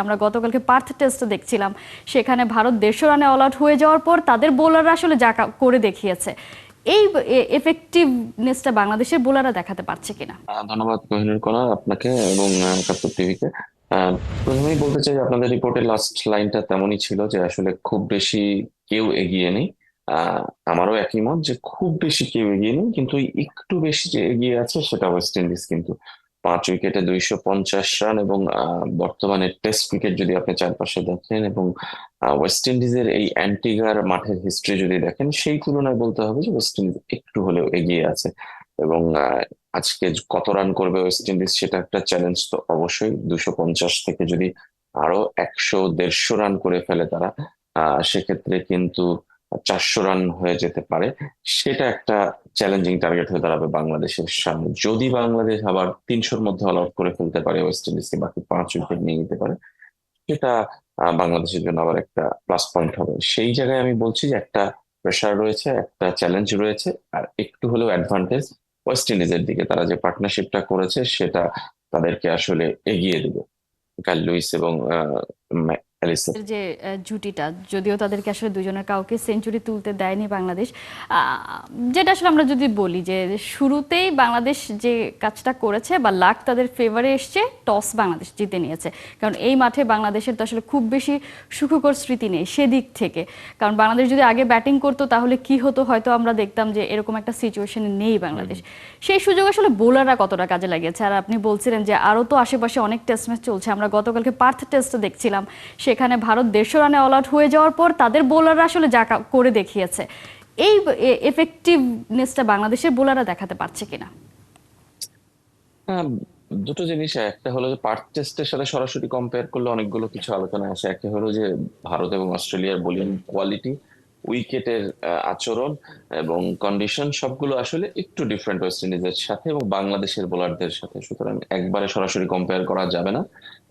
আমরা গতকালকে পার্থ টেস্ট দেখছিলাম, সেখানে ভারত 150 রানে অল আউট হয়ে যাওয়ার পর তাদের বোলাররা আসলে যা করে দেখিয়েছে, এই এফেক্টিভনেসটা বাংলাদেশের বোলাররা দেখাতে পারছে কিনা। ধন্যবাদ কোহিনুর কণা আপনাকে এবং একাত্তর টিভিকে। প্রথমেই বলতে চাই যে আপনাদের রিপোর্টের লাস্ট লাইনটা তেমনই ছিল যে আসলে খুব বেশি কেউ এগিয়ে নেই। আহ, আমারও একই মত যে খুব বেশি কেউ এগিয়ে নেই, কিন্তু ওই একটু বেশি যে এগিয়ে আছে সেটা ওয়েস্ট ইন্ডিজ। কিন্তু 5 উইকেটে 250 রান এবং বর্তমানে টেস্ট ক্রিকেট যদি আপনি চারপাশে দেখেন এবং ওয়েস্ট ইন্ডিজের এই অ্যান্টিগার মাঠের হিস্ট্রি যদি দেখেন, সেই তুলনায় বলতে হবে যে ওয়েস্ট ইন্ডিজ একটু হলেও এগিয়ে আছে। এবং আজকে কত রান করবে ওয়েস্ট ইন্ডিজ সেটা একটা চ্যালেঞ্জ তো অবশ্যই। 250 থেকে যদি আরো 100 150 রান করে ফেলে তারা, সেক্ষেত্রে কিন্তু 400 রান হয়ে যেতে পারে। সেটা একটা চ্যালেঞ্জিং টার্গেট হয়ে দাঁড়াবে বাংলাদেশের সামনে। যদি বাংলাদেশ আবার 300-র মধ্যে অল আউট করে ফেলতে পারে ওয়েস্ট ইন্ডিজকে, বাকি 5 উইকেট নিয়ে নিতে পারে, সেটা বাংলাদেশের জন্য আবার একটা প্লাস পয়েন্ট হবে। সেই জায়গায় আমি বলছি যে একটা প্রেশার রয়েছে, একটা চ্যালেঞ্জ রয়েছে, আর একটু হলেও অ্যাডভান্টেজ ওয়েস্ট ইন্ডিজের দিকে। তারা যে পার্টনারশিপটা করেছে সেটা তাদেরকে আসলে এগিয়ে দেবে, কার্ল লুইস এবং অ্যালিসন। যে জুটিটা, যদিও তাদেরকে আসলে দুজনের কাউকে সেঞ্চুরি তুলতে দেয়নি বাংলাদেশ, যেটা আসলে আমরা যদি বলি যে শুরুতেই বাংলাদেশ যে কাজটা করেছে বা লাক তাদের ফেভারে এসছে, টস বাংলাদেশ জিতে নিয়েছে। কারণ এই মাঠে বাংলাদেশের তো আসলে খুব বেশি সুখকর স্মৃতি নেই সেদিক থেকে। কারণ বাংলাদেশ যদি আগে ব্যাটিং করতো তাহলে কি হতো হয়তো আমরা দেখতাম যে এরকম একটা সিচুয়েশনে নেই বাংলাদেশ। সেই সুযোগ আসলে বোলাররা কতটা কাজে লাগিয়েছে। আর আপনি বলছিলেন যে আরও তো আশেপাশে অনেক টেস্ট ম্যাচ চলছে, আমরা গতকালকে পার্থ টেস্ট দেখছিলাম, সেখানে ভারত 150 রানে অল আউট হয়ে যাওয়ার পর তাদের বোলাররা আসলে যা করে দেখিয়েছে, এই এফেক্টিভনেসটা বাংলাদেশের বোলাররা দেখাতে পারছে কিনা। হ্যাঁ, দুটো জিনিস। একটা হলো যে পার্থ টেস্টের সাথে সরাসরি কম্পেয়ার করলে অনেকগুলো কিছু আলোচনা আসে। একটা হলো যে ভারত এবং অস্ট্রেলিয়ার বোলিং কোয়ালিটি, উইকেটের আচরণ এবং কন্ডিশন সবগুলো আসলে একটু ডিফারেন্ট ওয়েস্ট ইন্ডিজের সাথে এবং বাংলাদেশের বোলারদের সাথে। সুতরাং একবারে সরাসরি কম্পেয়ার করা যাবে না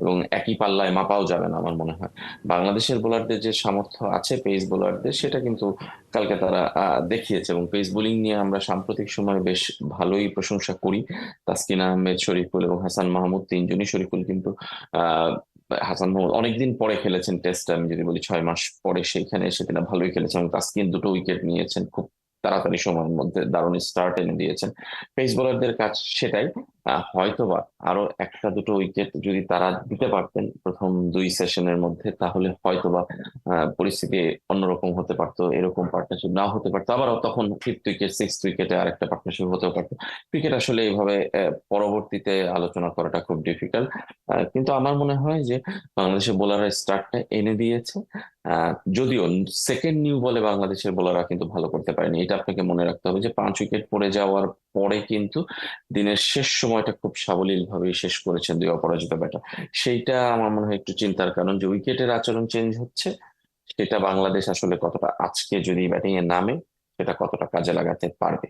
এবং একই পাল্লায় মাপাও যাবে না আমার মনে হয়। বাংলাদেশের বোলারদের যে সামর্থ্য আছে পেস বোলারদের, সেটা কিন্তু কালকে তারা দেখিয়েছে। এবং পেস বোলিং নিয়ে আমরা সাম্প্রতিক সময়ে বেশ ভালোই প্রশংসা করি। তাসকিন আহমেদ, শরীফুল এবং হাসান মাহমুদ, তিনজনই। শরীফুল কিন্তু আহ হাসান মাহমুদ অনেকদিন পরে খেলেছেন টেস্ট, আমি যদি বলি 6 মাস পরে, সেইখানে এসে তিনি ভালোই খেলেছেন এবং তাসকিন 2টো উইকেট নিয়েছেন খুব তাড়াতাড়ি সময়ের মধ্যে, দারুণ স্টার্ট এনে দিয়েছেন। পেস বোলারদের কাজ সেটাই। হয়তোবা আরো একটা দুটো উইকেট যদি তারা দিতে পারতেন প্রথম 2 সেশনের মধ্যে, তাহলে হয়তোবা পরিস্থিতি অন্যরকম হতে পারতো। এরকম পার্টনারশিপ নাও হতে পারতো, আবার তখন 5th উইকেট 6th উইকেটে আরেকটা পার্টনারশিপ হতেও পারতো। ক্রিকেট আসলে এইভাবে পরবর্তীতে আলোচনা করাটা খুব ডিফিকাল্ট। কিন্তু আমার মনে হয় যে বাংলাদেশের বোলাররা স্টার্টটা এনে দিয়েছে। যদিও সেকেন্ড নিউ বলে বাংলাদেশের বোলাররা কিন্তু ভালো করতে পারেনি, এটা আপনাকে মনে রাখতে হবে যে 5 উইকেট পড়ে যাওয়ার পরে কিন্তু দিনের শেষ সময়টা খুব সাবলীল ভাবেই শেষ করেছেন দুই অপরাজিত ব্যাটার। সেইটা আমার মনে হয় একটু চিন্তার কারণ, যে উইকেটের আচরণ চেঞ্জ হচ্ছে, সেটা বাংলাদেশ আসলে কতটা আজকে যদি ব্যাটিং এ নামে সেটা কতটা কাজে লাগাতে পারবে।